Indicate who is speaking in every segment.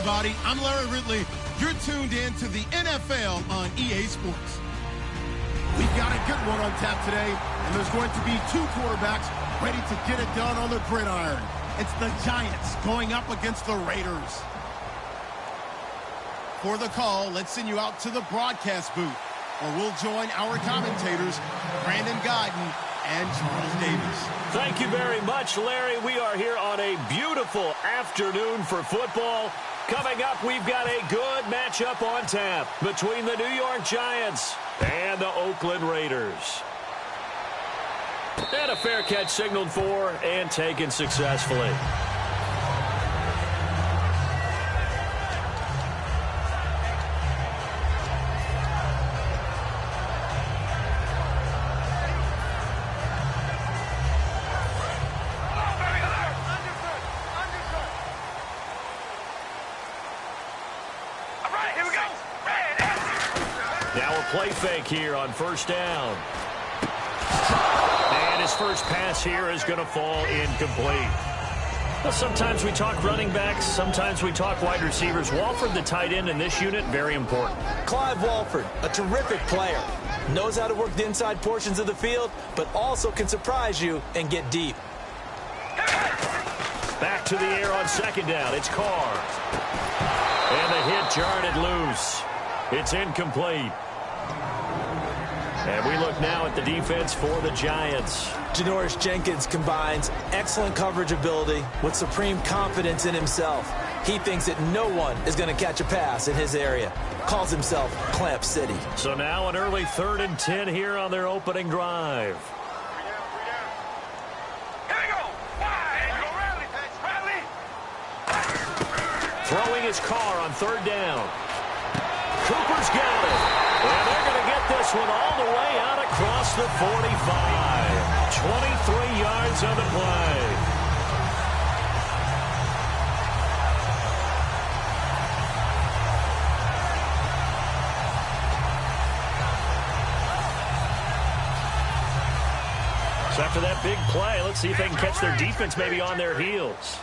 Speaker 1: everybody. I'm Larry Ridley. You're tuned in to the NFL on EA Sports. We've got a good one on tap today, and there's going to be two quarterbacks ready to get it done on the gridiron. It's the Giants going up against the Raiders. For the call, let's send you out to the broadcast booth, where we'll join our commentators, Brandon Godden and Charles Davis.
Speaker 2: Thank you very much, Larry. We are here on a beautiful afternoon for football. Coming up, we've got a good matchup on tap between the New York Giants and the Oakland Raiders. And a fair catch signaled for and taken successfully. Play fake here on first down. And his first pass here is going to fall incomplete. Well, sometimes we talk running backs, sometimes we talk wide receivers. Walford, the tight end in this unit, very important.
Speaker 3: Clive Walford, a terrific player. Knows how to work the inside portions of the field, but also can surprise you and get deep.
Speaker 2: Back to the air on second down. It's Carr. And the hit jarred it loose. It's incomplete. And we look now at the defense for the Giants.
Speaker 3: Janoris Jenkins combines excellent coverage ability with supreme confidence in himself. He thinks that no one is going to catch a pass in his area. Calls himself Clamp City.
Speaker 2: So now an early 3rd and 10 here on their opening drive. Throwing his Carr on 3rd down. Cooper's got it. And they're going to get this one all the way out across the 45. 23 yards on the play. So after that big play, let's see if they can catch their defense maybe on their heels.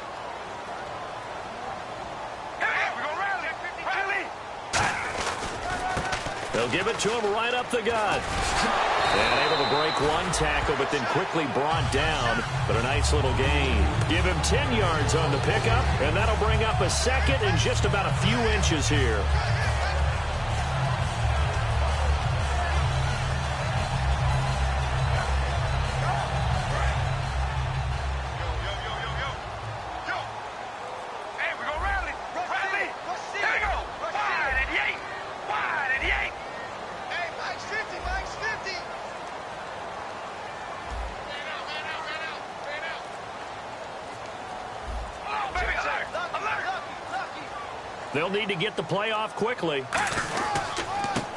Speaker 2: They'll give it to him right up the gut. And able to break one tackle, but then quickly brought down. But a nice little gain. Give him 10 yards on the pickup, and that'll bring up a second and just about a few inches here. They'll need to get the play off quickly.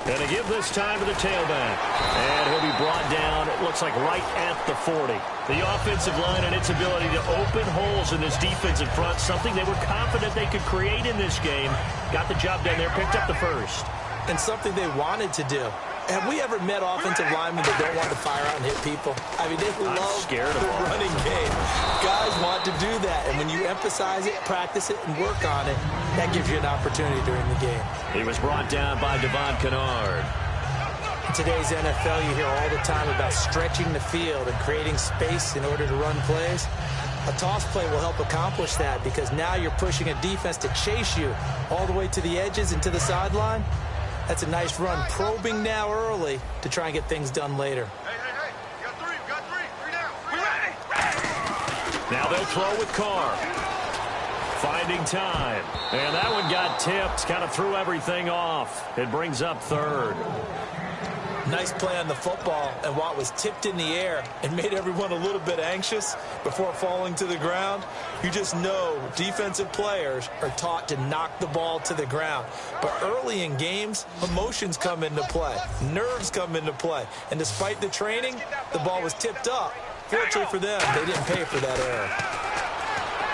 Speaker 2: And to give this time to the tailback. And he'll be brought down, it looks like right at the 40. The offensive line and its ability to open holes in this defensive front, something they were confident they could create in this game. Got the job done there, picked up the first.
Speaker 3: And something they wanted to do. Have we ever met offensive linemen that don't want to fire out and hit people? I mean, they love the running game. Guys want to do that, and when you emphasize it, practice it, and work on it, that gives you an opportunity during the game.
Speaker 2: He was brought down by Devon Kennard.
Speaker 3: In today's NFL, you hear all the time about stretching the field and creating space in order to run plays. A toss play will help accomplish that because now you're pushing a defense to chase you all the way to the edges and to the sideline. That's a nice run, probing now early to try and get things done later.
Speaker 4: Hey, you got three. Three down. Ready.
Speaker 2: Now they'll throw with Carr. Finding time. And that one got tipped, kind of threw everything off. It brings up 3rd.
Speaker 3: Nice play on the football, and while it was tipped in the air and made everyone a little bit anxious before falling to the ground, you just know defensive players are taught to knock the ball to the ground. But early in games, emotions come into play, nerves come into play, and despite the training, the ball was tipped up. Fortunately for them, they didn't pay for that error.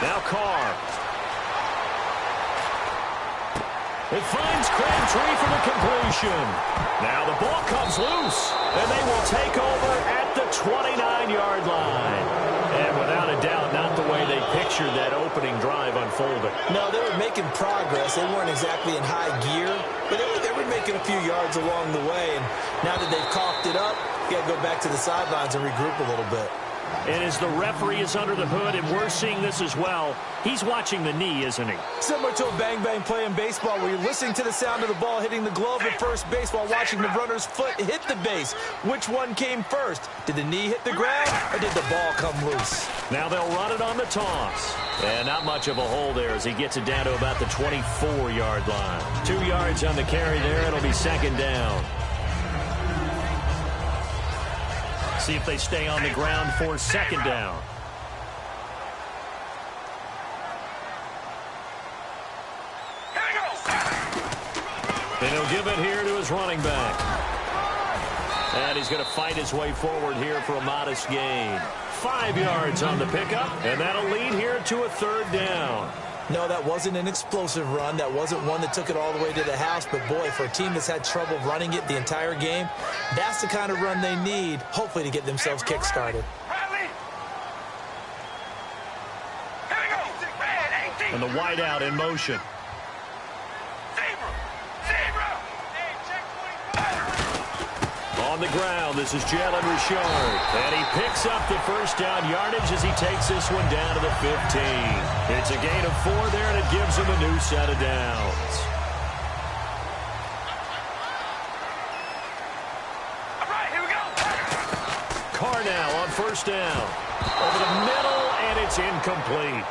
Speaker 2: Now Carr. It finds Crabtree for the completion. Now the ball comes loose, and they will take over at the 29-yard line. And without a doubt, not the way they pictured pictured that opening drive unfolding.
Speaker 3: No, they were making progress. They weren't exactly in high gear, but they were making a few yards along the way. And now that they've coughed it up, you got to go back to the sidelines and regroup a little bit.
Speaker 2: And as the referee is under the hood, and we're seeing this as well, he's watching the knee, isn't he?
Speaker 3: Similar to a bang-bang play in baseball where you're listening to the sound of the ball hitting the glove at first base while watching the runner's foot hit the base. Which one came first? Did the knee hit the ground, or did the ball come loose?
Speaker 2: Now they'll run it on the toss. And not much of a hole there as he gets it down to about the 24-yard line. 2 yards on the carry there. It'll be second down. See if they stay on the ground for second down. And he'll give it here to his running back. And he's going to fight his way forward here for a modest gain. 5 yards on the pickup, and that'll lead here to a third down.
Speaker 3: No, that wasn't an explosive run. That wasn't one that took it all the way to the house. But, boy, for a team that's had trouble running it the entire game, that's the kind of run they need, hopefully, to get themselves kick-started.
Speaker 2: And the wideout in motion. On the ground, this is Jalen Richard. And he picks up the first down yardage as he takes this one down to the 15. It's a gain of 4 there, and it gives him a new set of downs.
Speaker 4: All right, here we go.
Speaker 2: Carr now on first down. Over the middle, and it's incomplete.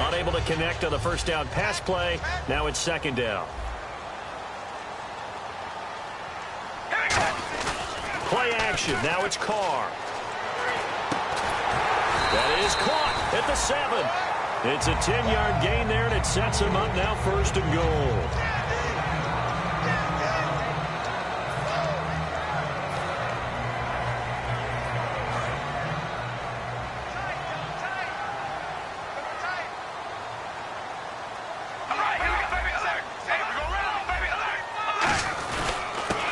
Speaker 2: Unable to connect on the first down pass play. Now it's second down. Play action. Now it's Carr. That is caught at the 7. It's a 10-yard gain there, and it sets him up now first and goal.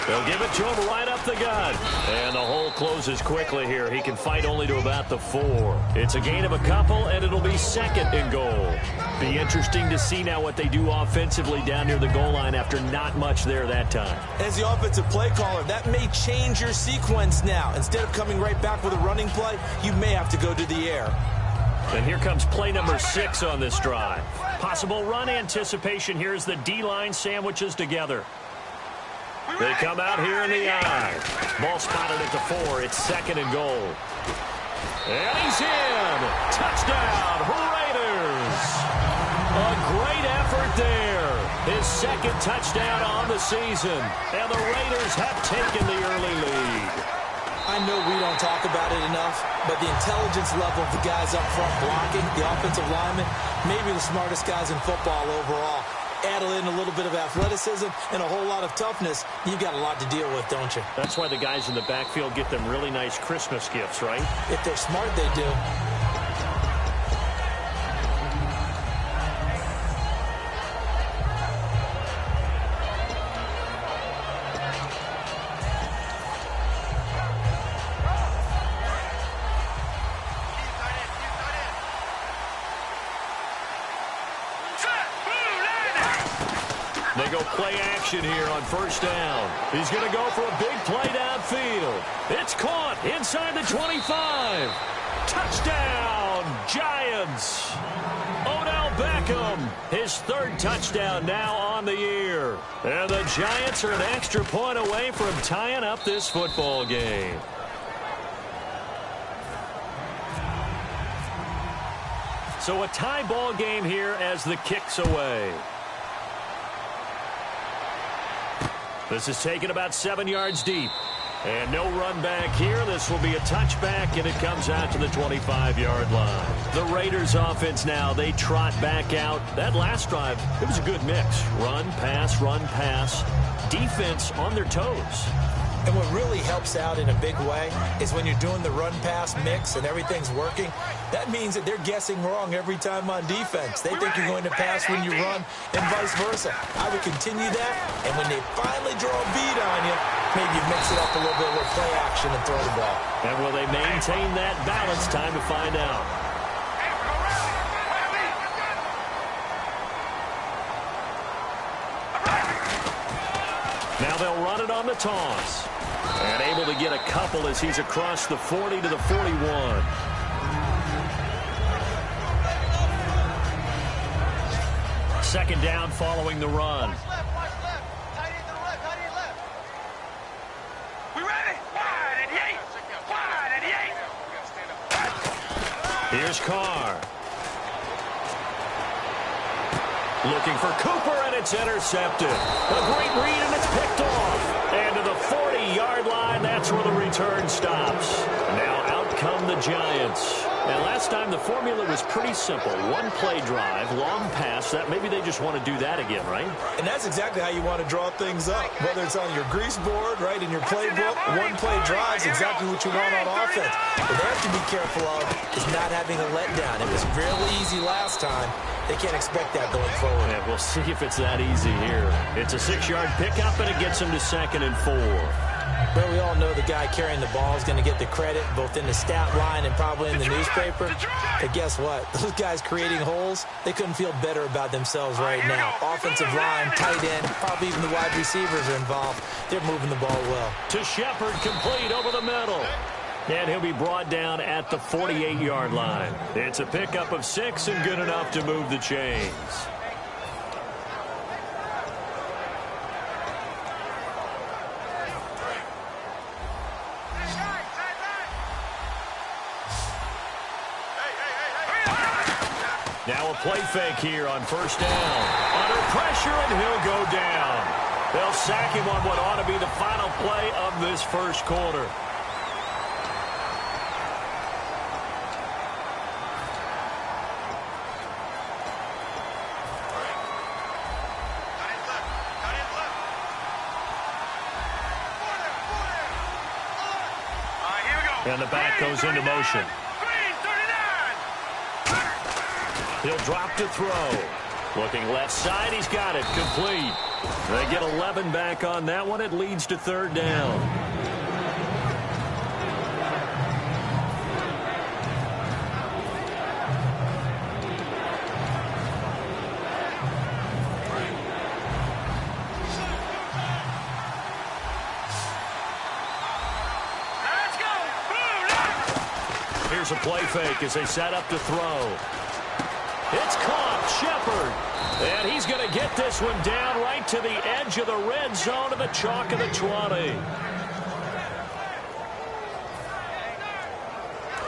Speaker 2: They'll give it to him right up the gut. And the hole closes quickly here. He can fight only to about the 4. It's a gain of a couple, and it'll be second and goal. Be interesting to see now what they do offensively down near the goal line after not much there that time.
Speaker 3: As the offensive play caller, that may change your sequence now. Instead of coming right back with a running play, you may have to go to the air.
Speaker 2: And here comes play number 6 on this drive. Possible run anticipation here as the D-line sandwiches together. They come out here in the eye. Ball spotted at the 4. It's second and goal. And he's in. Touchdown, Raiders. A great effort there. His second touchdown on the season. And the Raiders have taken the early lead.
Speaker 3: I know we don't talk about it enough, but the intelligence level of the guys up front blocking, the offensive linemen, maybe the smartest guys in football overall. Add in a little bit of athleticism and a whole lot of toughness, you've got a lot to deal with, don't you?
Speaker 2: That's why the guys in the backfield get them really nice Christmas gifts, right?
Speaker 3: If they're smart, they do.
Speaker 2: They go play action here on first down. He's going to go for a big play downfield. It's caught inside the 25. Touchdown, Giants. Odell Beckham, his 3rd touchdown now on the year. And the Giants are an extra point away from tying up this football game. So a tie ball game here as the kick's away. This is taken about 7 yards deep. And no run back here. This will be a touchback, and it comes out to the 25-yard line. The Raiders offense now, they trot back out. That last drive, it was a good mix. Run, pass, defense on their toes.
Speaker 3: And what really helps out in a big way is when you're doing the run-pass mix and everything's working, that means that they're guessing wrong every time on defense. They think you're going to pass when you run and vice versa. I would continue that, and when they finally draw a beat on you, maybe you mix it up a little bit with play action and throw the ball.
Speaker 2: And will they maintain that balance? Time to find out. Now they'll run it on the toss. And able to get a couple as he's across the 40 to the 41. Second down following the run.
Speaker 4: We ready? Wide and eight. Wide and eight.
Speaker 2: Here's Carr. Looking for Cooper, and it's intercepted. A great read, and it's picked off. And to the 40-yard line, that's where the return stops. Now out come the Giants. And last time the formula was pretty simple. One play drive, long pass. That maybe they just want to do that again, right?
Speaker 3: And that's exactly how you want to draw things up. Whether it's on your grease board, right, in your playbook, one play drive is exactly what you want on offense. What they have to be careful of is not having a letdown. It was really easy last time. They can't expect that going forward.
Speaker 2: Yeah, we'll see if it's that easy here. It's a 6-yard pickup, and it gets them to 2nd and 4.
Speaker 3: Well, we all know the guy carrying the ball is going to get the credit both in the stat line and probably in the newspaper. But guess what? Those guys creating holes, they couldn't feel better about themselves right now. Offensive line, tight end, probably even the wide receivers are involved. They're moving the ball well.
Speaker 2: To Shepard, complete over the middle. And he'll be brought down at the 48-yard line. It's a pickup of 6 and good enough to move the chains. Now a play fake here on first down. Under pressure, and he'll go down. They'll sack him on what ought to be the final play of this first quarter. And the back goes into motion. He'll drop to throw. Looking left side, he's got it. Complete. They get 11 back on that one. It leads to 3rd down. Here's a play fake as they set up to throw. It's caught, Shepard. And he's going to get this one down right to the edge of the red zone of the chalk of the 20.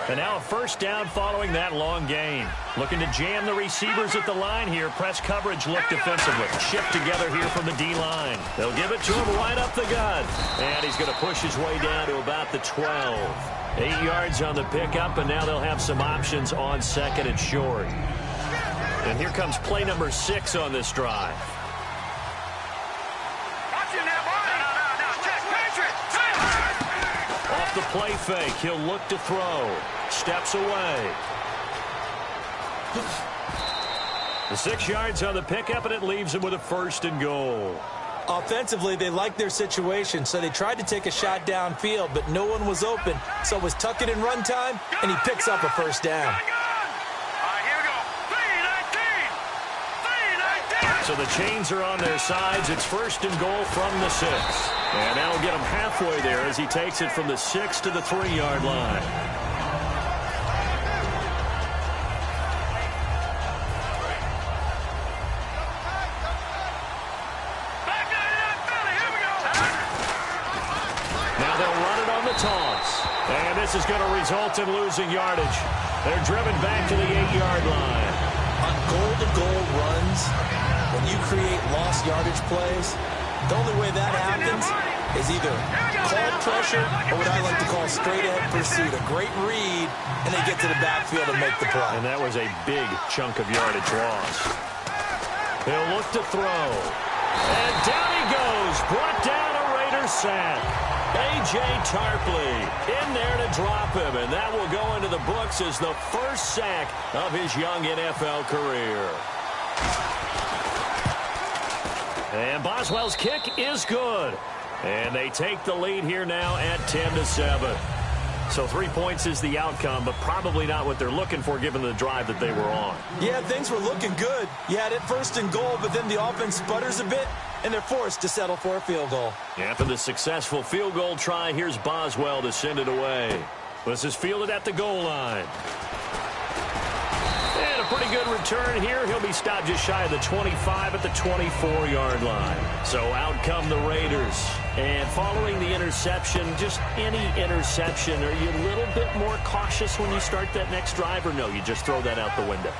Speaker 2: And now a first down following that long gain. Looking to jam the receivers at the line here. Press coverage look defensively. Shift together here from the D-line. They'll give it to him right up the gut. And he's going to push his way down to about the 12. 8 yards on the pickup, and now they'll have some options on 2nd and short. And here comes play number 6 on this drive. Off the play fake, he'll look to throw. Steps away. The 6 yards on the pickup, and it leaves him with a 1st and goal.
Speaker 3: Offensively, they liked their situation, so they tried to take a shot downfield, but no one was open. So it was tuck it in run time, and he picks up a 1st down.
Speaker 2: So the chains are on their sides. It's 1st and goal from the 6. And that'll get him halfway there as he takes it from the 6 to the 3-yard line. Now they'll run it on the toss. And this is going to result in losing yardage. They're driven back to the 8-yard line.
Speaker 3: On goal-to-goal runs, when you create lost yardage plays, the only way that happens is either called pressure or what I like to call straight-ahead pursuit. A great read, and they get to the backfield and make the play.
Speaker 2: And that was a big chunk of yardage loss. He'll look to throw. And down he goes. Brought down a Raider sack. A.J. Tarpley in there to drop him, and that will go into the books as the first sack of his young NFL career. And Boswell's kick is good. And they take the lead here now at 10-7. So 3 points is the outcome, but probably not what they're looking for given the drive that they were on.
Speaker 3: Yeah, things were looking good. You had it first and goal, but then the offense sputters a bit, and they're forced to settle for a field goal.
Speaker 2: After the successful field goal try, here's Boswell to send it away. This is fielded at the goal line. And a pretty good return here. He'll be stopped just shy of the 25 at the 24-yard line. So out come the Raiders. And following the interception, just any interception, are you a little bit more cautious when you start that next drive, or no, you just throw that out the window?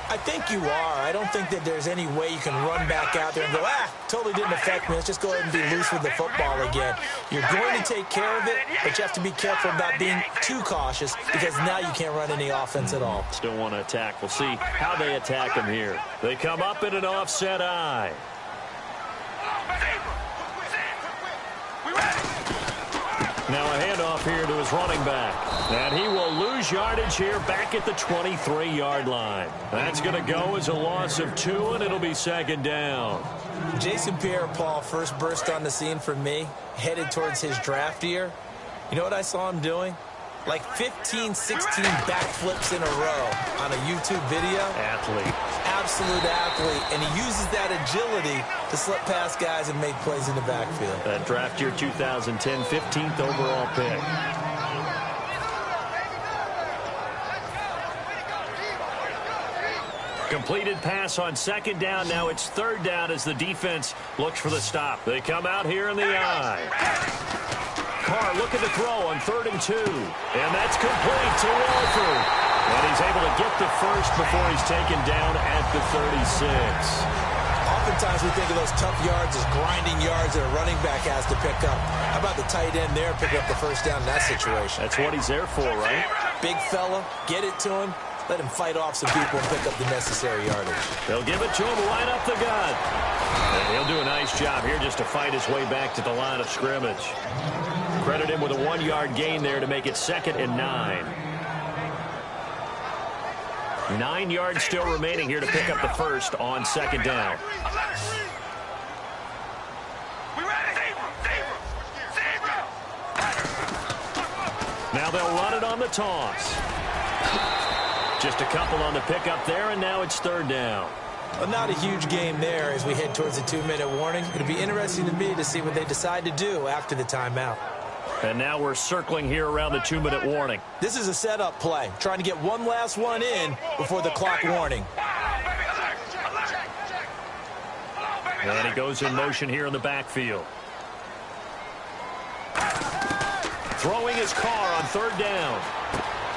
Speaker 3: I think you are. I don't think that there's any way you can run back out there and go, totally didn't affect me. Let's just go ahead and be loose with the football again. You're going to take care of it, but you have to be careful about being too cautious because now you can't run any offense at all.
Speaker 2: Still want to attack. We'll see how they attack him here. They come up in an offset eye. Now a handoff here to his running back. And he will lose yardage here back at the 23-yard line. That's going to go as a loss of 2, and it'll be second down.
Speaker 3: Jason Pierre-Paul first burst on the scene for me, headed towards his draft year. You know what I saw him doing? Like 15, 16 backflips in a row on a YouTube video.
Speaker 2: Athlete.
Speaker 3: Absolute athlete. And he uses that agility to slip past guys and make plays in the backfield.
Speaker 2: That draft year 2010, 15th overall pick. Completed pass on second down. Now it's third down as the defense looks for the stop. They come out here in the eye. Carr looking to throw on 3rd and 2. And that's complete to Wolford. And he's able to get the first before he's taken down at the 36.
Speaker 3: Oftentimes we think of those tough yards as grinding yards that a running back has to pick up. How about the tight end there picking up the first down in that situation?
Speaker 2: That's what he's there for, right?
Speaker 3: Big fella, get it to him. Let him fight off some people and pick up the necessary yardage.
Speaker 2: They'll give it to him right up the gut. And he'll do a nice job here just to fight his way back to the line of scrimmage. Credit him with a 1-yard gain there to make it 2nd and 9. 9 yards still remaining here to pick up the first on second down. Now they'll run it on the toss. Just a couple on the pickup there, and now it's third down.
Speaker 3: Well, not a huge game there as we head towards the 2-minute warning. It'll be interesting to me to see what they decide to do after the timeout.
Speaker 2: And now we're circling here around the 2-minute warning.
Speaker 3: This is a setup play, trying to get one last one in before the clock warning.
Speaker 2: And he goes in motion here in the backfield. Throwing his Carr on 3rd down.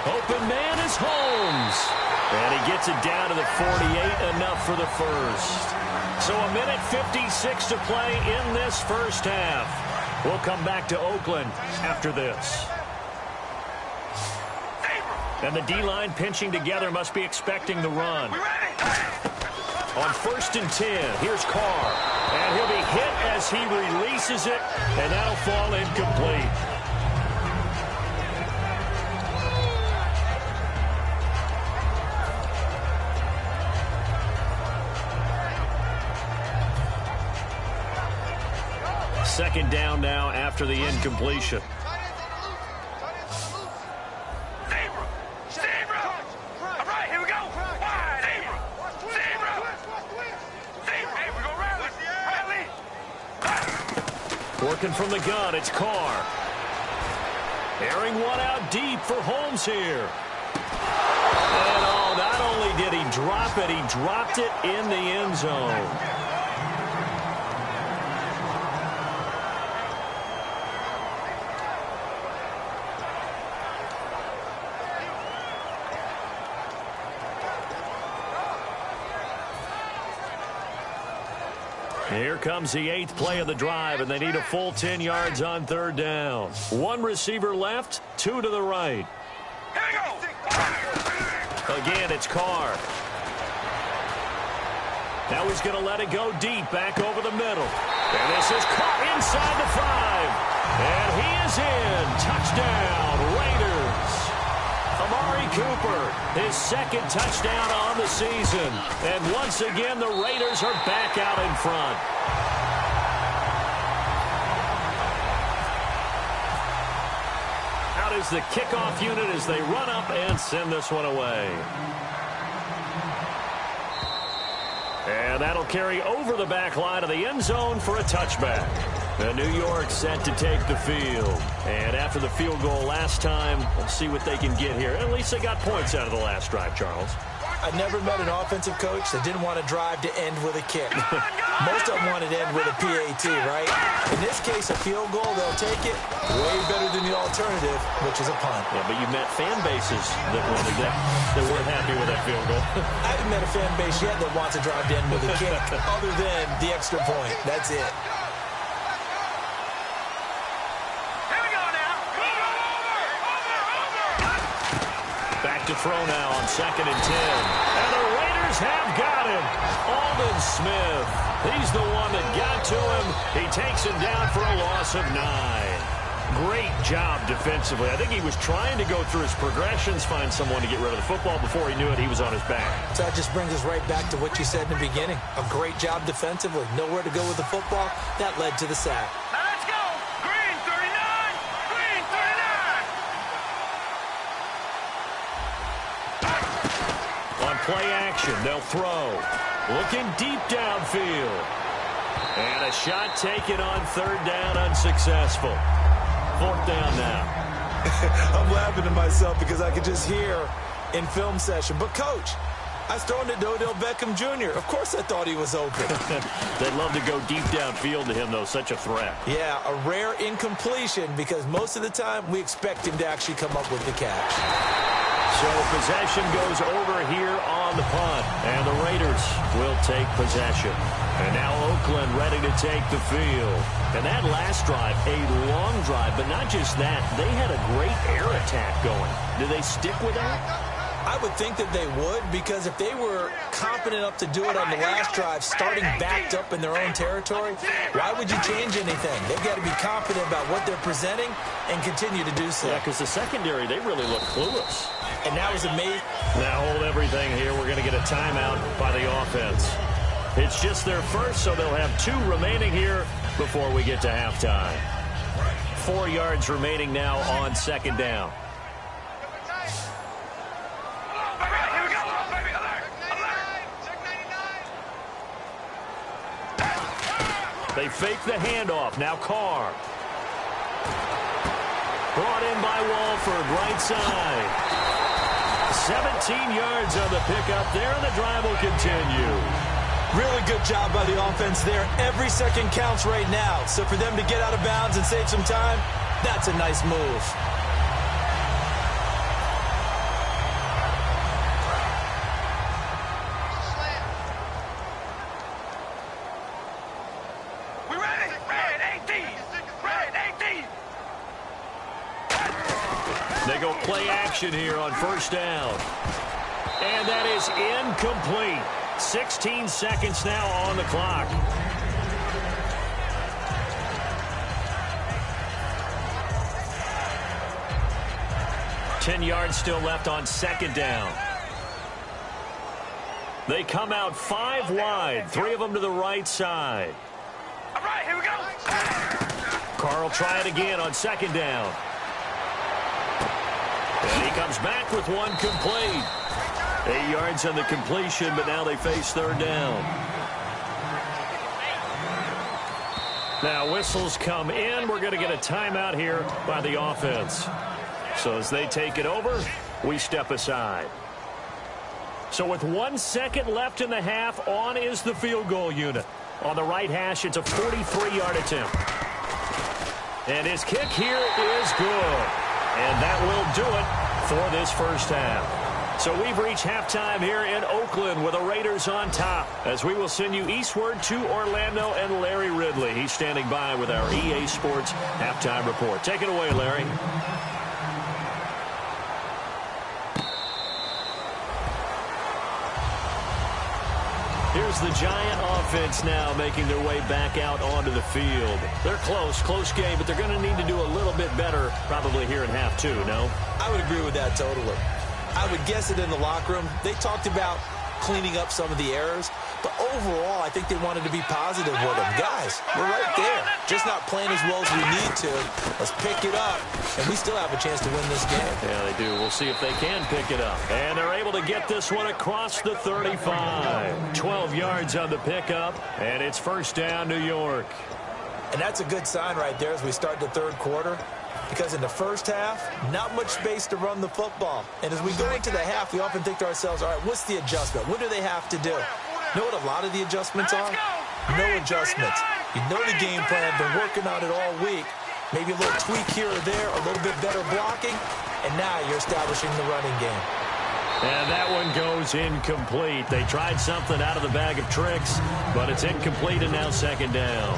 Speaker 2: Open man is Holmes. And he gets it down to the 48, enough for the first. So a minute 56 to play in this first half. We'll come back to Oakland after this. And the D-line pinching together, must be expecting the run. On 1st and 10, here's Carr. And he'll be hit as he releases it, and that'll fall incomplete. Second down now after the incompletion. Working from the gun, it's Carr. Airing one out deep for Holmes here. And not only did he drop it, he dropped it in the end zone. Here comes the 8th play of the drive, and they need a full 10 yards on 3rd down. 1 receiver left, 2 to the right. Again, it's Carr. Now he's going to let it go deep, back over the middle. And this is caught inside the 5. And he is in. Touchdown, Raiders. Amari Cooper, his second touchdown on the season. And once again, the Raiders are back out in front. Out is the kickoff unit as they run up and send this one away. And that'll carry over the back line of the end zone for a touchback. The New York set to take the field. And after the field goal last time, we'll see what they can get here. At least they got points out of the last drive, Charles.
Speaker 3: I never met an offensive coach that didn't want to drive to end with a kick. Most of them wanted to end with a PAT, right? In this case, a field goal, they'll take it. Way better than the alternative, which is a punt.
Speaker 2: Yeah, but you met fan bases that weren't happy with that field goal.
Speaker 3: I haven't met a fan base yet that wants to drive to end with a kick, other than the extra point. That's it.
Speaker 2: Back to throw now on 2nd and 10. And the Raiders have got him. Aldon Smith. He's the one that got to him. He takes him down for a loss of 9. Great job defensively. I think he was trying to go through his progressions, find someone to get rid of the football. Before he knew it, he was on his back.
Speaker 3: So that just brings us right back to what you said in the beginning. A great job defensively. Nowhere to go with the football. That led to the sack.
Speaker 4: Let's go. Green 39. Green 39.
Speaker 2: On play action, they'll throw. Looking deep downfield. And a shot taken on 3rd down, unsuccessful. 4th down now.
Speaker 3: I'm laughing to myself because I could just hear in film session. But, Coach, I was throwing to Odell Beckham Jr. Of course I thought he was open.
Speaker 2: They'd love to go deep downfield to him, though. Such a threat.
Speaker 3: Yeah, a rare incompletion because most of the time we expect him to actually come up with the catch.
Speaker 2: So possession goes over here on the punt. And the Raiders will take possession. And now Oakland ready to take the field. And that last drive, a long drive, but not just that. They had a great air attack going. Do they stick with that?
Speaker 3: I would think that they would, because if they were confident enough to do it on the last drive, starting backed up in their own territory, why would you change anything? They've got to be confident about what they're presenting and continue to do so.
Speaker 2: Yeah, because the secondary, they really look clueless.
Speaker 3: And that was amazing.
Speaker 2: Now hold everything here. We're going to get a timeout by the offense. It's just their first, so they'll have 2 remaining here before we get to halftime. 4 yards remaining now on 2nd down. They fake the handoff. Now Carr. Brought in by Walford, right side. 17 yards on the pickup there, and the drive will continue.
Speaker 3: Really good job by the offense there. Every second counts right now. So for them to get out of bounds and save some time, that's a nice move.
Speaker 2: They go play action here on 1st down. And that is incomplete. 16 seconds now on the clock. Ten yards still left on 2nd down. They come out 5 wide. 3 of them to the right side.
Speaker 4: All right, here we go.
Speaker 2: Carr will try it again on 2nd down. And he comes back with one complete. 8 yards on the completion, but now they face 3rd down. Now whistles come in. We're going to get a timeout here by the offense. So as they take it over, we step aside. So with 1 second left in the half, on is the field goal unit. On the right hash, it's a 43-yard attempt. And his kick here is good. And that will do it for this first half. So we've reached halftime here in Oakland with the Raiders on top, as we will send you eastward to Orlando and Larry Ridley. He's standing by with our EA Sports halftime report. Take it away, Larry. Here's the Giant offense now making their way back out onto the field. They're close game, but they're going to need to do a little bit better probably here in half two, no?
Speaker 3: I would agree with that totally. I would guess it in the locker room. They talked about cleaning up some of the errors, but overall, I think they wanted to be positive with them. Guys, we're right there. Just not playing as well as we need to. Let's pick it up, and we still have a chance to win this game.
Speaker 2: Yeah, they do. We'll see if they can pick it up. And they're able to get this one across the 35. 12 yards on the pickup, and it's first down, New York.
Speaker 3: And that's a good sign right there as we start the third quarter. Because in the first half, not much space to run the football. And as we go into the half, we often think to ourselves, all right, what's the adjustment? What do they have to do? You know what a lot of the adjustments are? No adjustments. You know the game plan, been working on it all week. Maybe a little tweak here or there, a little bit better blocking, and now you're establishing the running game.
Speaker 2: And that one goes incomplete. They tried something out of the bag of tricks, but it's incomplete and now second down.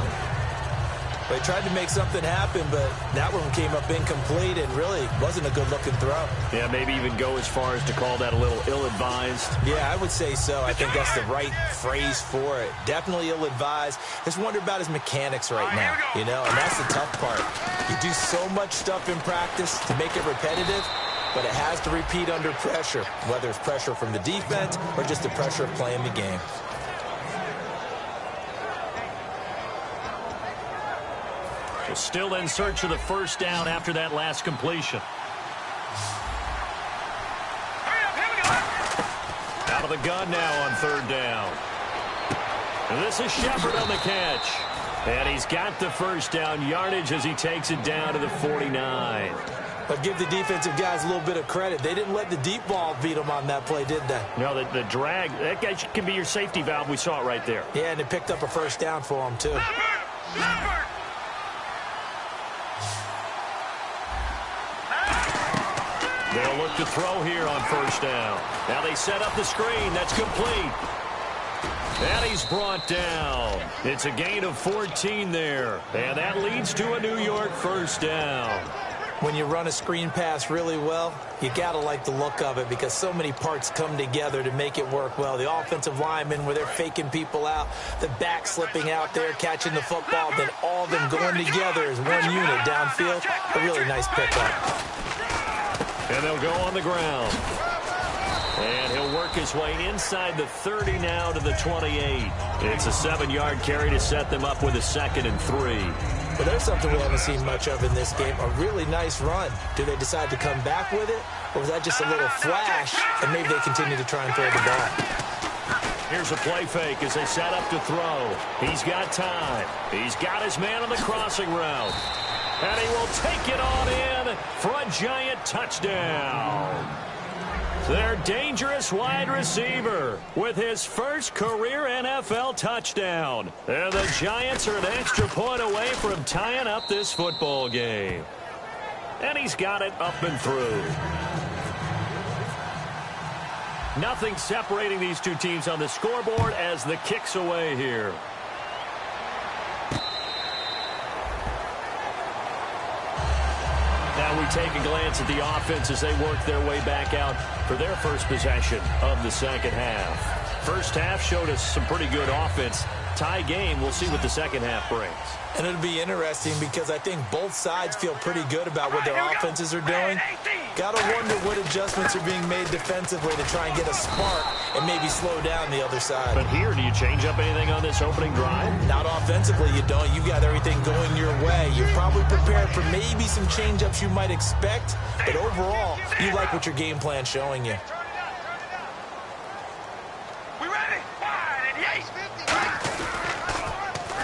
Speaker 3: They tried to make something happen, but that one came up incomplete and really wasn't a good-looking throw.
Speaker 2: Yeah, maybe even go as far as to call that a little ill-advised.
Speaker 3: Yeah, I would say so. I think that's the right phrase for it. Definitely ill-advised. Just wonder about his mechanics right now, you know, and that's the tough part. You do so much stuff in practice to make it repetitive, but it has to repeat under pressure, whether it's pressure from the defense or just the pressure of playing the game.
Speaker 2: Still in search of the first down after that last completion. Out of the gun now on third down. And this is Shepard on the catch. And he's got the first down yardage as he takes it down to the 49.
Speaker 3: But give the defensive guys a little bit of credit. They didn't let the deep ball beat them on that play, did they?
Speaker 2: No, the drag, that guy can be your safety valve. We saw it right there.
Speaker 3: Yeah, and it picked up a first down for him, too.
Speaker 2: They'll look to throw here on first down. Now they set up the screen. That's complete. And he's brought down. It's a gain of 14 there. And that leads to a New York first down.
Speaker 3: When you run a screen pass really well, you got to like the look of it because so many parts come together to make it work well. The offensive linemen where they're faking people out, the back slipping out there, catching the football, then all of them going together as one unit downfield. A really nice pickup.
Speaker 2: And they'll go on the ground. And he'll work his way inside the 30 now to the 28. It's a 7-yard carry to set them up with a 2nd and 3.
Speaker 3: But there's something we haven't seen much of in this game, a really nice run. Do they decide to come back with it, or was that just a little flash, and maybe they continue to try and throw the ball?
Speaker 2: Here's a play fake as they set up to throw. He's got time. He's got his man on the crossing route. And he will take it on in for a Giant touchdown. Their dangerous wide receiver with his first career NFL touchdown. And the Giants are an extra point away from tying up this football game. And he's got it up and through. Nothing separating these two teams on the scoreboard as the kick's away here. Now we take a glance at the offense as they work their way back out for their first possession of the second half. First half showed us some pretty good offense. Tie game, we'll see what the second half brings.
Speaker 3: And it'll be interesting because I think both sides feel pretty good about what their offenses are doing. Got to wonder what adjustments are being made defensively to try and get a spark and maybe slow down the other side.
Speaker 2: But here, do you change up anything on this opening drive?
Speaker 3: Not offensively, you don't. You've got everything going your way. You're probably prepared for maybe some change-ups you might expect, but overall, you like what your game plan's showing you.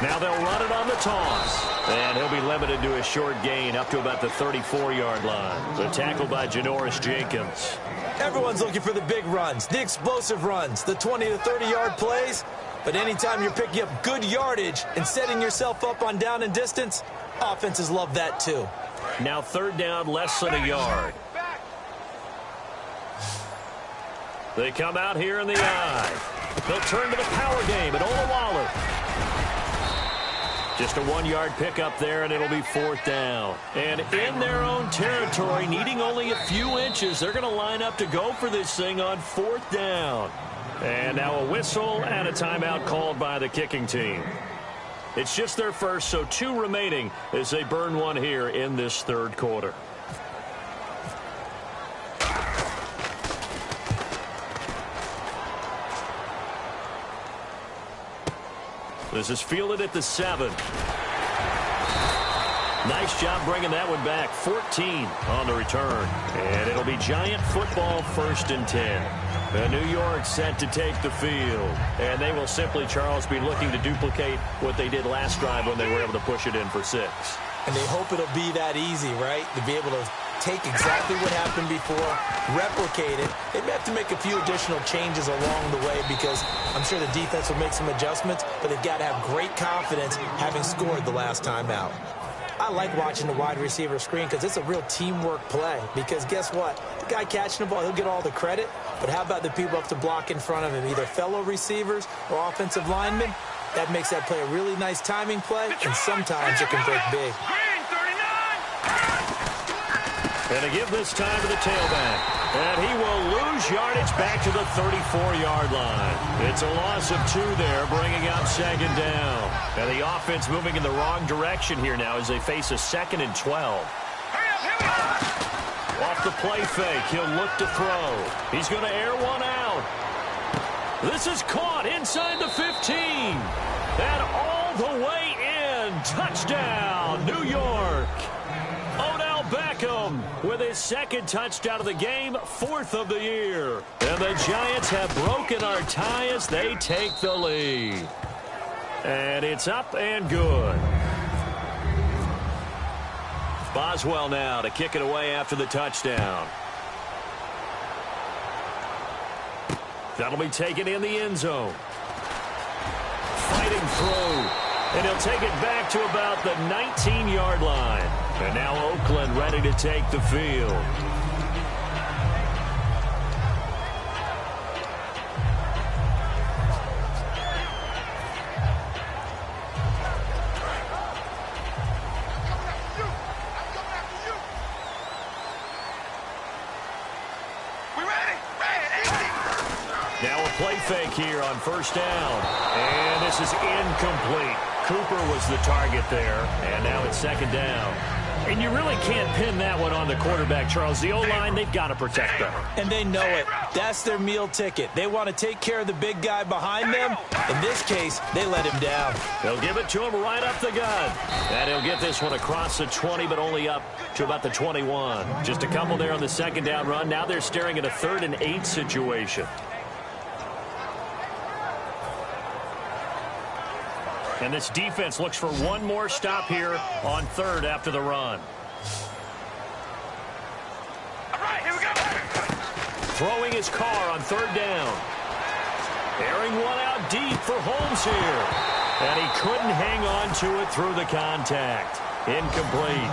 Speaker 2: Now they'll run it on the toss. And he'll be limited to a short gain up to about the 34-yard line. The tackle by Janoris Jenkins.
Speaker 3: Everyone's looking for the big runs, the explosive runs, the 20 to 30-yard plays. But anytime you're picking up good yardage and setting yourself up on down and distance, offenses love that too.
Speaker 2: Now third down, less than a yard. They come out here in the eye. They'll turn to the power game at Ola Waller. Just a 1-yard pickup there, and it'll be 4th down. And in their own territory, needing only a few inches, they're going to line up to go for this thing on 4th down. And now a whistle and a timeout called by the kicking team. It's just their first, so 2 remaining as they burn one here in this 3rd quarter. This is fielded at the 7. Nice job bringing that one back. 14 on the return. And it'll be Giant football, 1st and 10. New York set to take the field. And they will simply, Charles, be looking to duplicate what they did last drive when they were able to push it in for 6.
Speaker 3: And they hope it'll be that easy, right? To be able to take exactly what happened before, replicate it. They may have to make a few additional changes along the way because I'm sure the defense will make some adjustments, but they've got to have great confidence having scored the last time out. I like watching the wide receiver screen because it's a real teamwork play because guess what? The guy catching the ball, he'll get all the credit, but how about the people up to block in front of him, either fellow receivers or offensive linemen? That makes that play a really nice timing play, and sometimes it can break big.
Speaker 2: And to give this time to the tailback. And he will lose yardage back to the 34-yard line. It's a loss of 2 there, bringing up 2nd down. And the offense moving in the wrong direction here now as they face a 2nd and 12. Off the play fake, he'll look to throw. He's going to air one out. This is caught inside the 15. And all the way in. Touchdown, New York. Beckham with his 2nd touchdown of the game, 4th of the year. And the Giants have broken our tie as they take the lead. And it's up and good. Boswell now to kick it away after the touchdown. That'll be taken in the end zone. Fighting through. And he'll take it back to about the 19-yard line. And now Oakland ready to take the field. Now a play fake here on 1st down. And this is incomplete. Cooper was the target there. And now it's 2nd down. And you really can't pin that one on the quarterback, Charles. The O-line, they've got to protect them.
Speaker 3: And they know it. That's their meal ticket. They want to take care of the big guy behind them. In this case, they let him down.
Speaker 2: They'll give it to him right up the gut. And he'll get this one across the 20, but only up to about the 21. Just a couple there on the 2nd down run. Now they're staring at a 3rd and 8 situation. And this defense looks for one more stop here on 3rd after the run.
Speaker 4: All right, here we go.
Speaker 2: Throwing his car on 3rd down. Airing one out deep for Holmes here. And he couldn't hang on to it through the contact. Incomplete.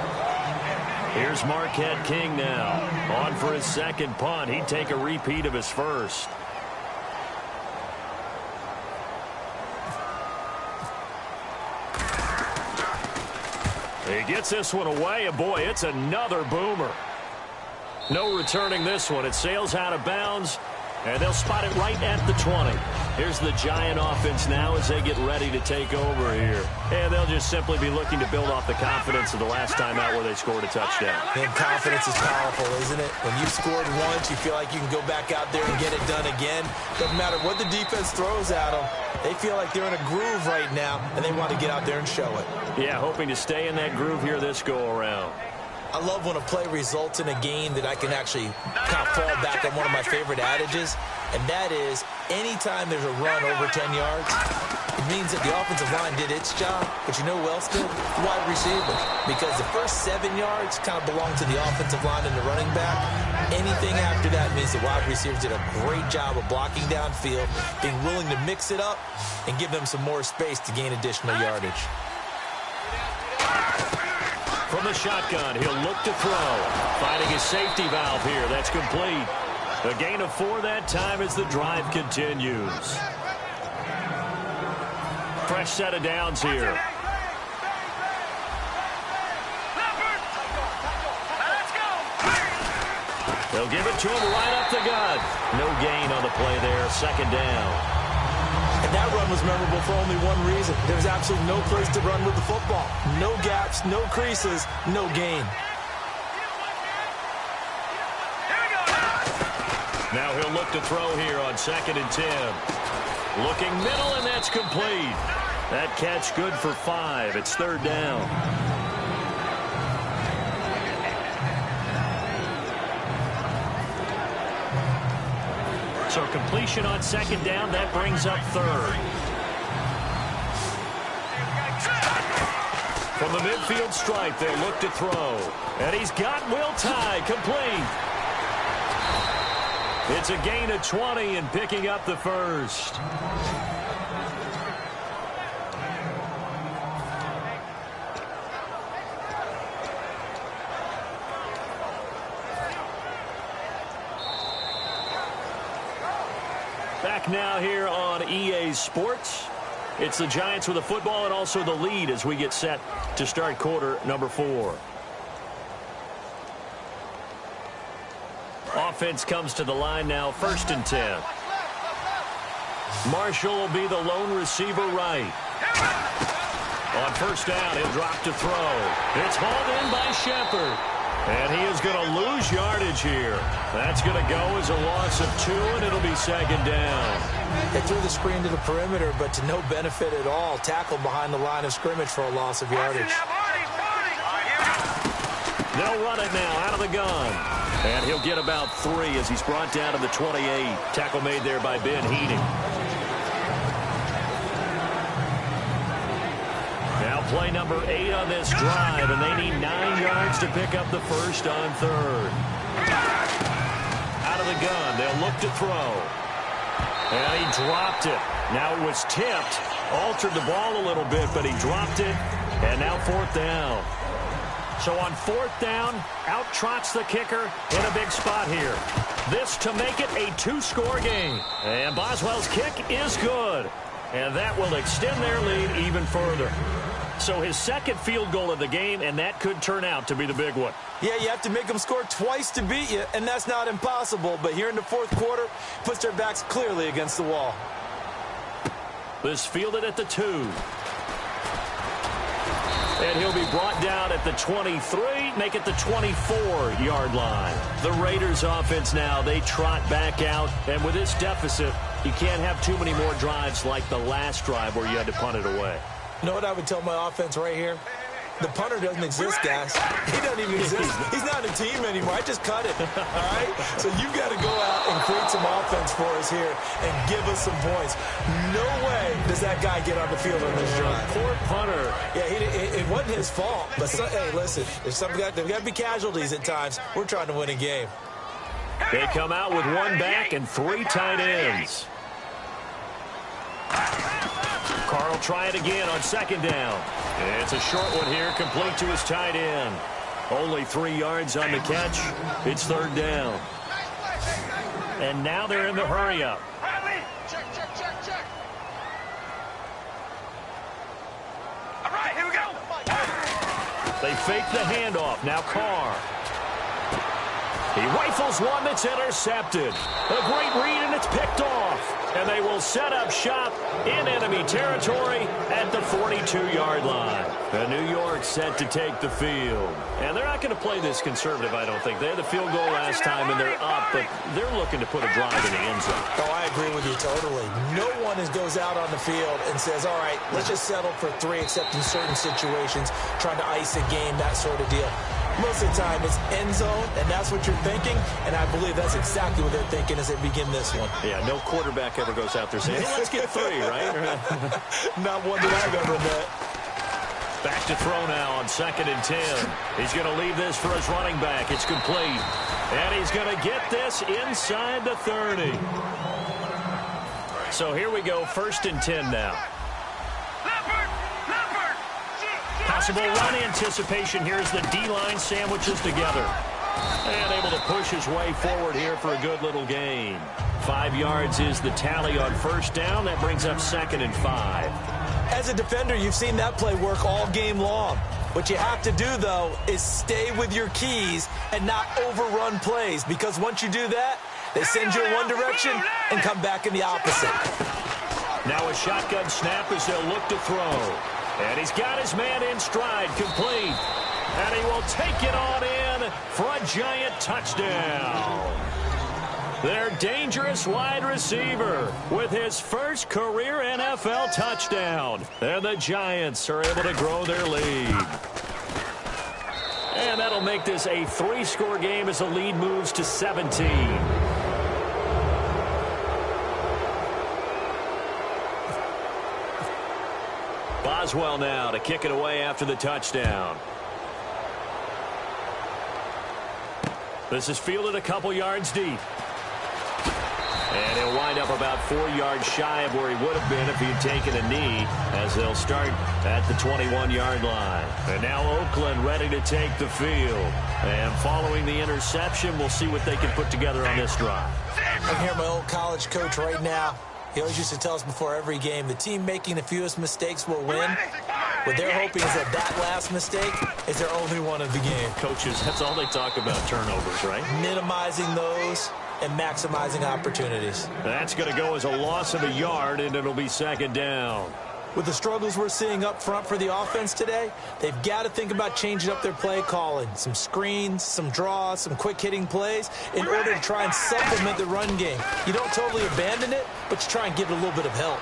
Speaker 2: Here's Marquette King now. On for his 2nd punt. He'd take a repeat of his 1st. He gets this one away, and boy, it's another boomer. No returning this one. It sails out of bounds, and they'll spot it right at the 20. Here's the Giant offense now as they get ready to take over here. And they'll just simply be looking to build off the confidence of the last time out where they scored a touchdown.
Speaker 3: And confidence is powerful, isn't it? When you've scored once, you feel like you can go back out there and get it done again. Doesn't matter what the defense throws at them. They feel like they're in a groove right now, and they want to get out there and show it.
Speaker 2: Yeah, hoping to stay in that groove here this go-around.
Speaker 3: I love when a play results in a gain that I can actually kind of fall back on one of my favorite adages, and that is anytime there's a run over 10 yards, it means that the offensive line did its job, but you know who else did? The wide receivers. Because the first 7 yards kind of belong to the offensive line and the running back. Anything after that means the wide receivers did a great job of blocking downfield, being willing to mix it up, and give them some more space to gain additional yardage.
Speaker 2: From the shotgun, he'll look to throw. Finding his safety valve here. That's complete. A gain of 4 that time as the drive continues. Fresh set of downs here. They'll give it to him right up the gut. No gain on the play there, second down.
Speaker 3: And that run was memorable for only one reason. There was absolutely no place to run with the football. No gaps, no creases, no gain.
Speaker 2: Now he'll look to throw here on 2nd and 10. Looking middle, and that's complete. That catch good for 5. It's 3rd down. So completion on 2nd down. That brings up 3rd. From the midfield stripe, they'll look to throw. And he's got Will Tye complete. It's a gain of 20 and picking up the first. Back now here on EA Sports. It's the Giants with the football and also the lead as we get set to start quarter number 4. Offense comes to the line now, 1st and 10. Marshall will be the lone receiver right. On 1st down, he'll drop to throw. It's hauled in by Shepard. And he is going to lose yardage here. That's going to go as a loss of 2, and it'll be 2nd down.
Speaker 3: They threw the screen to the perimeter, but to no benefit at all. Tackled behind the line of scrimmage for a loss of yardage.
Speaker 2: They'll run it now out of the gun. And he'll get about 3 as he's brought down to the 28. Tackle made there by Ben Heating. Now play number 8 on this drive, and they need 9 yards to pick up the first on 3rd. Out of the gun, they'll look to throw. And he dropped it. Now it was tipped, altered the ball a little bit, but he dropped it. And now 4th down. So on 4th down, out trots the kicker in a big spot here. This to make it a 2-score game. And Boswell's kick is good. And that will extend their lead even further. So his 2nd field goal of the game, and that could turn out to be the big one.
Speaker 3: Yeah, you have to make them score twice to beat you, and that's not impossible. But here in the 4th quarter, puts their backs clearly against the wall.
Speaker 2: This fielded at the 2. And he'll be brought down at the 23, make it the 24-yard line. The Raiders offense now, they trot back out. And with this deficit, you can't have too many more drives like the last drive where you had to punt it away.
Speaker 3: You know what I would tell my offense right here? The punter doesn't exist, guys. He doesn't even exist. He's not a team anymore. I just cut it, all right? So you've got to go out and create some offense for us here and give us some points. No way does that guy get on the field on this drive.
Speaker 2: Poor punter.
Speaker 3: Yeah, it wasn't his fault. But, hey, listen, there's got to be casualties at times. We're trying to win a game.
Speaker 2: They come out with 1 back and 3 tight ends. Carl try it again on 2nd down. It's a short one here, complete to his tight end. Only 3 yards on the catch. It's 3rd down. And now they're in the hurry-up.
Speaker 4: Check. All right, here we go.
Speaker 2: They fake the handoff. Now Carr. He rifles one that's intercepted. A great read, and it's picked off. And they will set up shop in enemy territory at the 42-yard line. And New York set to take the field. And they're not going to play this conservative, I don't think. They had the field goal last time, and they're up, but they're looking to put a drive in the end zone.
Speaker 3: Oh, I agree with you totally. No one goes out on the field and says, all right, let's just settle for 3, except in certain situations, trying to ice a game, that sort of deal. Most of the time, it's end zone, and that's what you're thinking, and I believe that's exactly what they're thinking as they begin this one.
Speaker 2: Yeah, no quarterback ever goes out there saying, hey, let's get 3, right?
Speaker 3: Not one that I've ever met.
Speaker 2: Back to throw now on 2nd and 10. He's going to leave this for his running back. It's complete. And he's going to get this inside the 30. So here we go, 1st and 10 now. Possible run anticipation here as the D-line sandwiches together. And able to push his way forward here for a good little gain. 5 yards is the tally on 1st down. That brings up 2nd and 5.
Speaker 3: As a defender, you've seen that play work all game long. What you have to do, though, is stay with your keys and not overrun plays, because once you do that, they send you in one direction and come back in the opposite.
Speaker 2: Now a shotgun snap as they'll look to throw. And he's got his man in stride, complete. And he will take it on in for a giant touchdown. Their dangerous wide receiver with his first career NFL touchdown. And the Giants are able to grow their lead. And that'll make this a 3-score game as the lead moves to 17. Boswell now to kick it away after the touchdown. This is fielded a couple yards deep. And he'll wind up about 4 yards shy of where he would have been if he had taken a knee, as they'll start at the 21-yard line. And now Oakland ready to take the field. And following the interception, we'll see what they can put together on this drive.
Speaker 3: I'm here, my old college coach right now. He always used to tell us before every game, the team making the fewest mistakes will win. What they're hoping is that last mistake is their only one of the game.
Speaker 2: Coaches, that's all they talk about, turnovers, right?
Speaker 3: Minimizing those and maximizing opportunities.
Speaker 2: That's going to go as a loss of a yard, and it'll be second down.
Speaker 3: With the struggles we're seeing up front for the offense today, they've got to think about changing up their play calling. Some screens, some draws, some quick-hitting plays in order to try and supplement the run game. You don't totally abandon it, but you try and give it a little bit of help.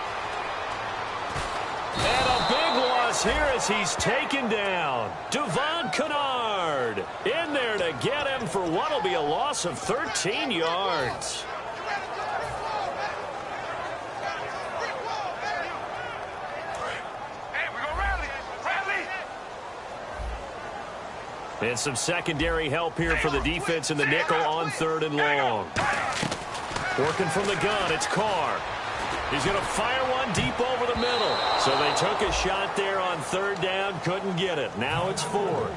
Speaker 2: And a big loss here as he's taken down. Devon Kennard in there to get him for what will be a loss of 13 yards. And some secondary help here for the defense in the nickel on 3rd and long. Working from the gun, it's Carr. He's going to fire one deep over the middle. So they took a shot there on 3rd down, couldn't get it. Now it's 4th.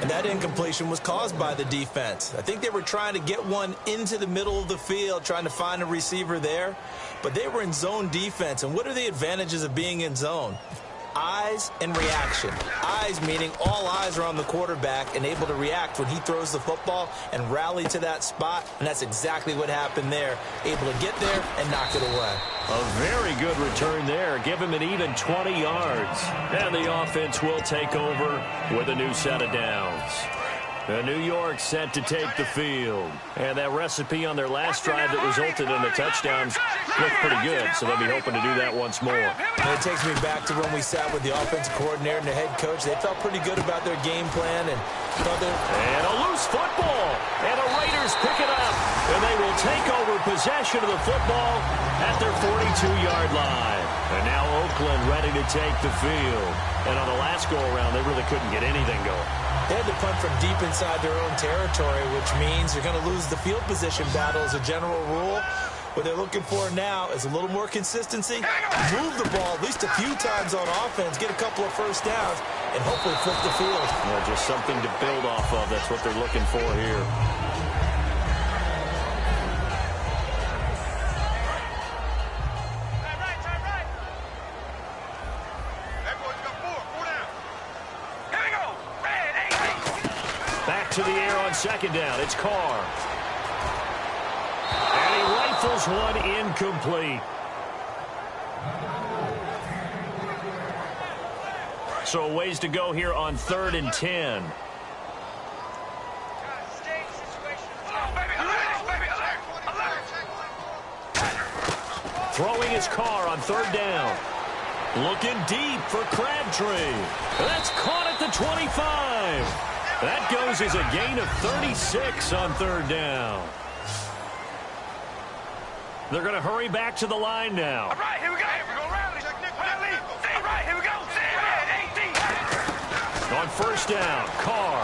Speaker 3: And that incompletion was caused by the defense. I think they were trying to get one into the middle of the field, trying to find a receiver there. But they were in zone defense. And what are the advantages of being in zone? Eyes and reaction. Eyes meaning all eyes are on the quarterback and able to react when he throws the football and rally to that spot. And that's exactly what happened there. Able to get there and knock it away.
Speaker 2: A very good return there. Give him an even 20 yards. And the offense will take over with a new set of downs. New York set to take the field. And that recipe on their last drive that resulted in the touchdowns looked pretty good, so they'll be hoping to do that once more.
Speaker 3: And it takes me back to when we sat with the offensive coordinator and the head coach. They felt pretty good about their game plan. And
Speaker 2: a loose football. And the Raiders pick it up. And they will take over possession of the football at their 42-yard line. And now Oakland ready to take the field. And on the last go-around, they really couldn't get anything going.
Speaker 3: They had to punt from deep inside their own territory, which means you're going to lose the field position battle as a general rule. What they're looking for now is a little more consistency, move the ball at least a few times on offense, get a couple of first downs, and hopefully flip the field.
Speaker 2: Yeah, just something to build off of. That's what they're looking for here. To the air on 2nd down. It's Carr. And he rifles one incomplete. So a ways to go here on 3rd and 10. Throwing his Carr on 3rd down. Looking deep for Crabtree. That's caught at the 25. That goes as a gain of 36 on 3rd down. They're going to hurry back to the line now.
Speaker 4: All right, here we go. We're going to rally. All right, here we go.
Speaker 2: On 1st down, Carr.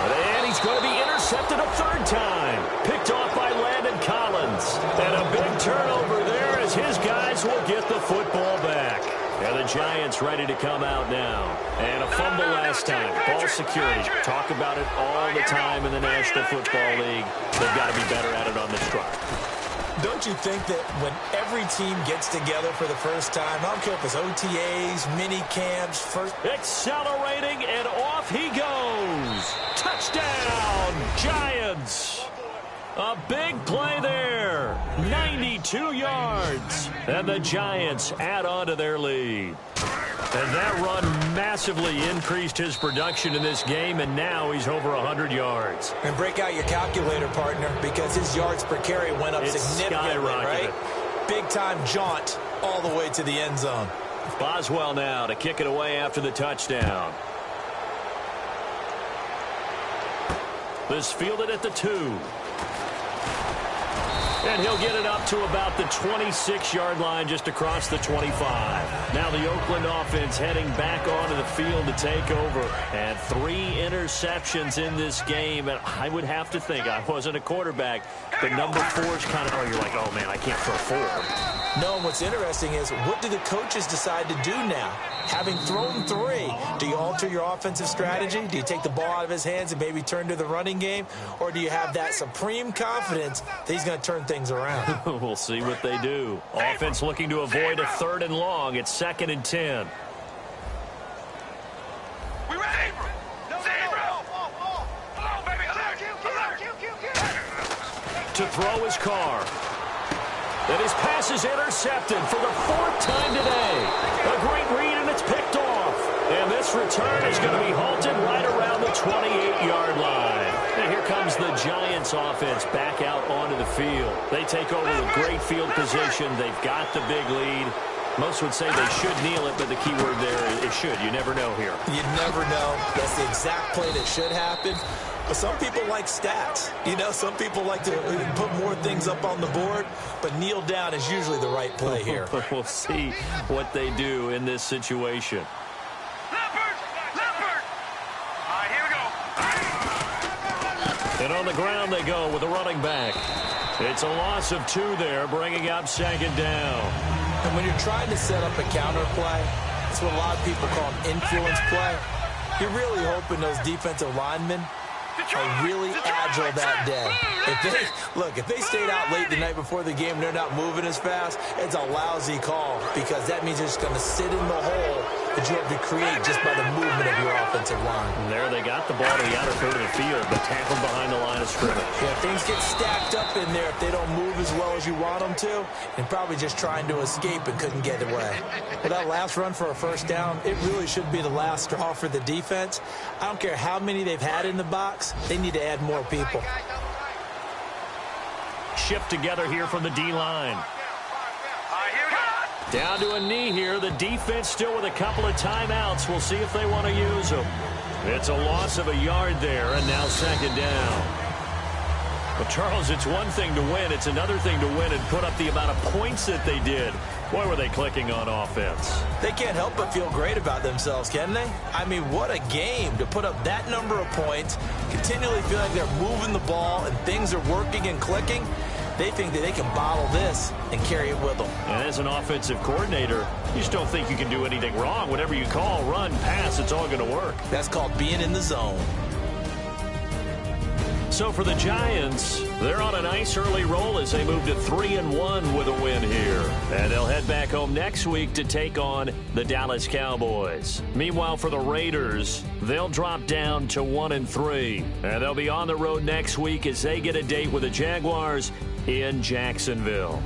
Speaker 2: And he's going to be intercepted a 3rd time. Picked off by Landon Collins. And a big turnover there as his guys will get the football back. And the Giants ready to come out now. And a fumble last time. Ball security. Talk about it all the time in the National Football League. They've got to be better at it on this drive.
Speaker 3: Don't you think that when every team gets together for the first time, I don't care if it's OTAs, mini camps, first...
Speaker 2: Accelerating, and off he goes. Touchdown, Giants. A big play there. 92 yards. And the Giants add on to their lead. And that run massively increased his production in this game, and now he's over 100 yards.
Speaker 3: And break out your calculator, partner, because his yards per carry went up significantly, right? Big-time jaunt all the way to the end zone.
Speaker 2: Boswell now to kick it away after the touchdown. This fielded at the 2. And he'll get it up to about the 26-yard line, just across the 25. Now the Oakland offense heading back onto the field to take over. And 3 interceptions in this game. And I would have to think, I wasn't a quarterback, but number 4 is kind of, you're like, oh, man, I can't throw 4.
Speaker 3: No, and what's interesting is, what do the coaches decide to do now? Having thrown 3, do you alter your offensive strategy? Do you take the ball out of his hands and maybe turn to the running game? Or do you have that supreme confidence that he's going to turn things around?
Speaker 2: We'll see what they do. Offense looking to avoid a 3rd and long. It's 2nd and 10.
Speaker 4: We ready? Zebra! Come on, baby. Alert!
Speaker 2: To throw his car. And his pass is intercepted for the 4th time today. A great read, and it's picked off. And this return is going to be halted right around the 28-yard line. And here comes the Giants offense back out onto the field. They take over with great field position. They've got the big lead. Most would say they should kneel it, but the key word there is should. You never know here.
Speaker 3: You never know. That's the exact play that should happen. But some people like stats. You know, some people like to put more things up on the board, but kneel down is usually the right play here.
Speaker 2: We'll see what they do in this situation.
Speaker 4: Leopard! Leopard! All right, here we go.
Speaker 2: And on the ground they go with a running back. It's a loss of 2 there, bringing up 2nd down.
Speaker 3: And when you're trying to set up a counter play, it's what a lot of people call an influence play. You're really hoping those defensive linemen are really agile that day. If they stayed out late the night before the game and they're not moving as fast, it's a lousy call, because that means they're just going to sit in the hole that you have to create just by the movement of your offensive line.
Speaker 2: And there they got the ball to the outer third of the field, but tackled behind the line of scrimmage.
Speaker 3: Yeah, things get stacked up in there if they don't move as well as you want them to, and probably just trying to escape and couldn't get away. But that last run for a 1st down, it really should be the last straw for the defense. I don't care how many they've had in the box, they need to add more people.
Speaker 2: Shift together here from the D-line. Down to a knee here. The defense still with a couple of timeouts. We'll see if they want to use them. It's a loss of a yard there, and now 2nd down. Well, Charles, it's one thing to win. It's another thing to win and put up the amount of points that they did. Boy, were they clicking on offense.
Speaker 3: They can't help but feel great about themselves, can they? I mean, what a game to put up that number of points, continually feel like they're moving the ball and things are working and clicking. They think that they can bottle this and carry it with them.
Speaker 2: And as an offensive coordinator, you just don't think you can do anything wrong. Whatever you call, run, pass, it's all going to work.
Speaker 3: That's called being in the zone.
Speaker 2: So for the Giants, they're on a nice early roll as they move to 3-1 with a win here. And they'll head back home next week to take on the Dallas Cowboys. Meanwhile, for the Raiders, they'll drop down to 1-3. And they'll be on the road next week as they get a date with the Jaguars in Jacksonville.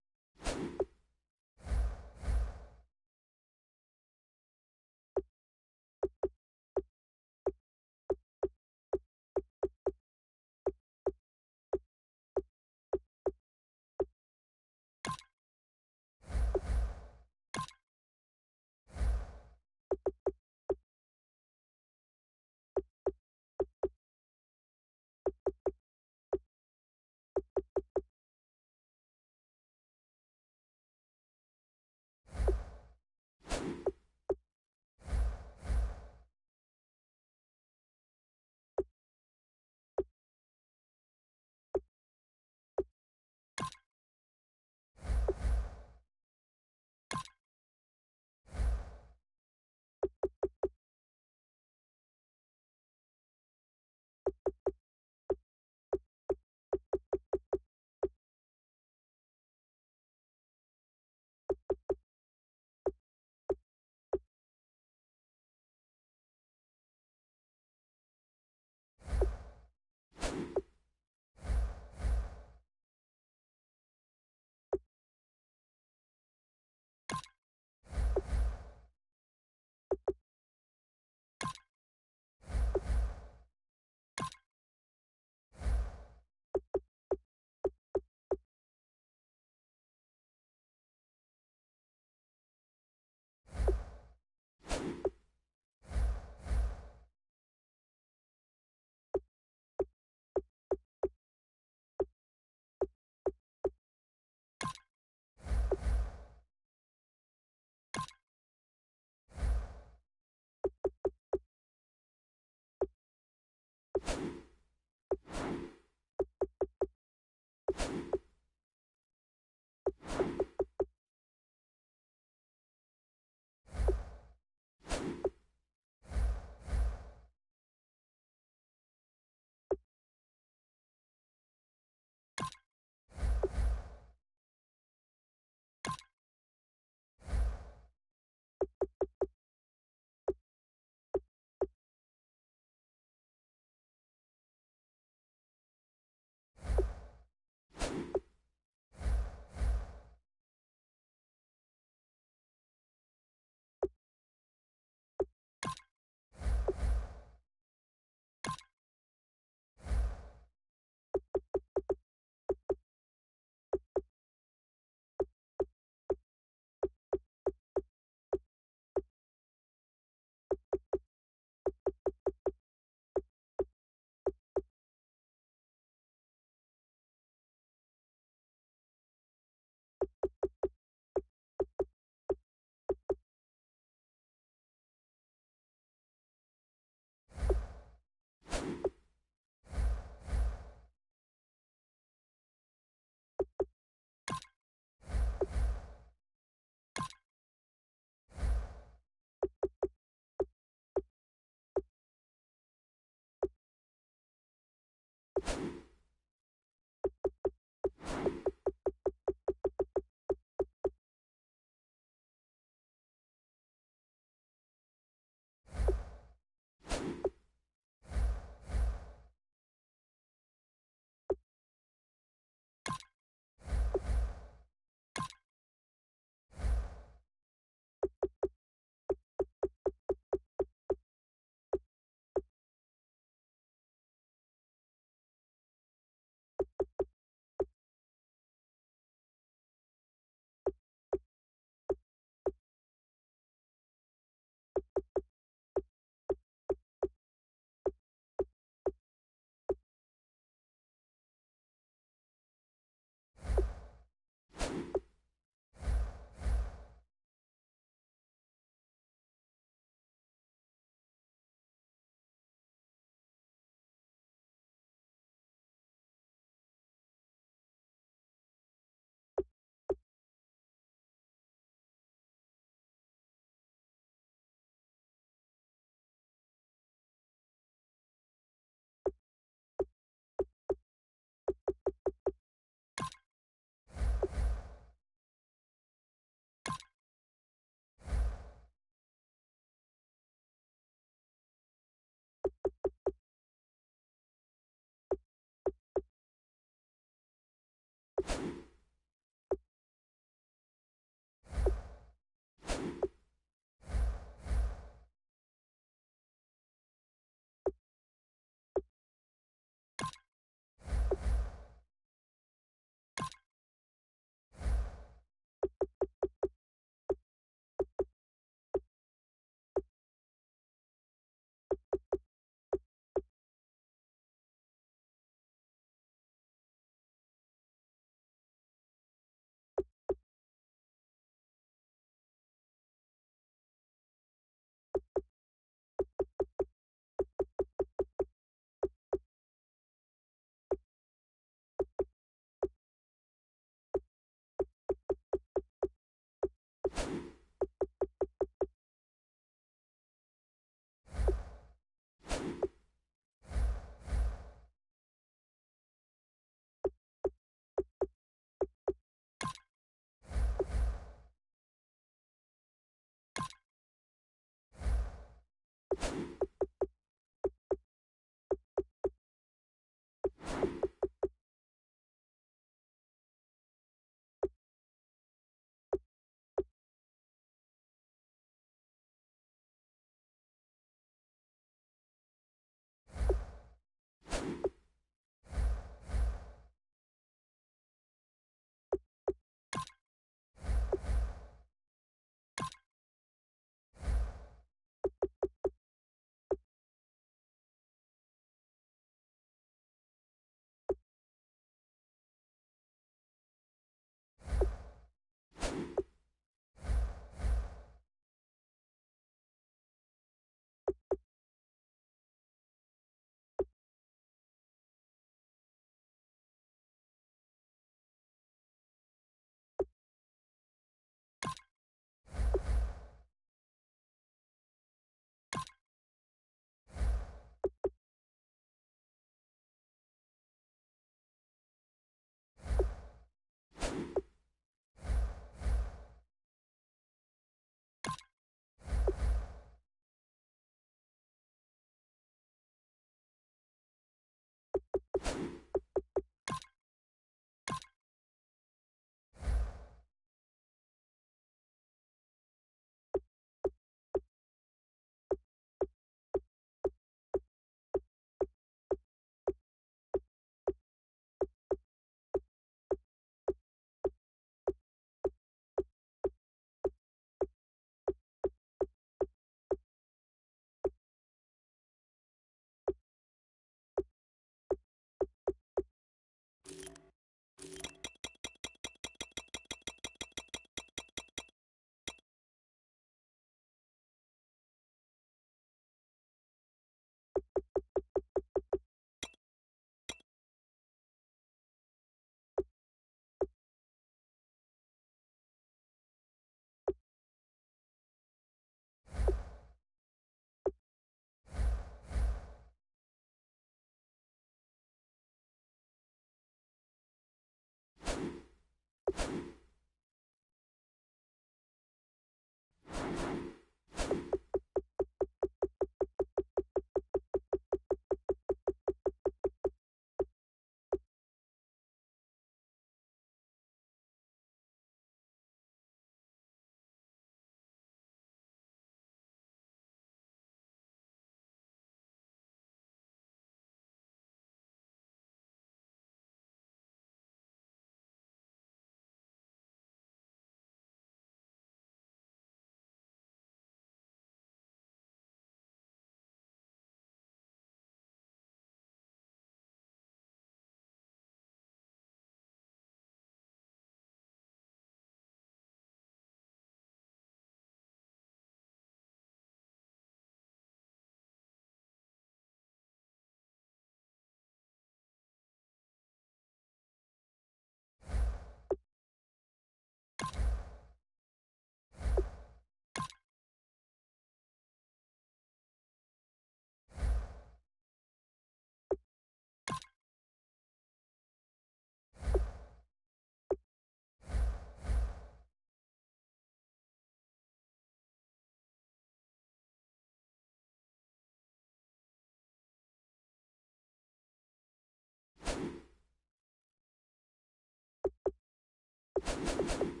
Speaker 1: it.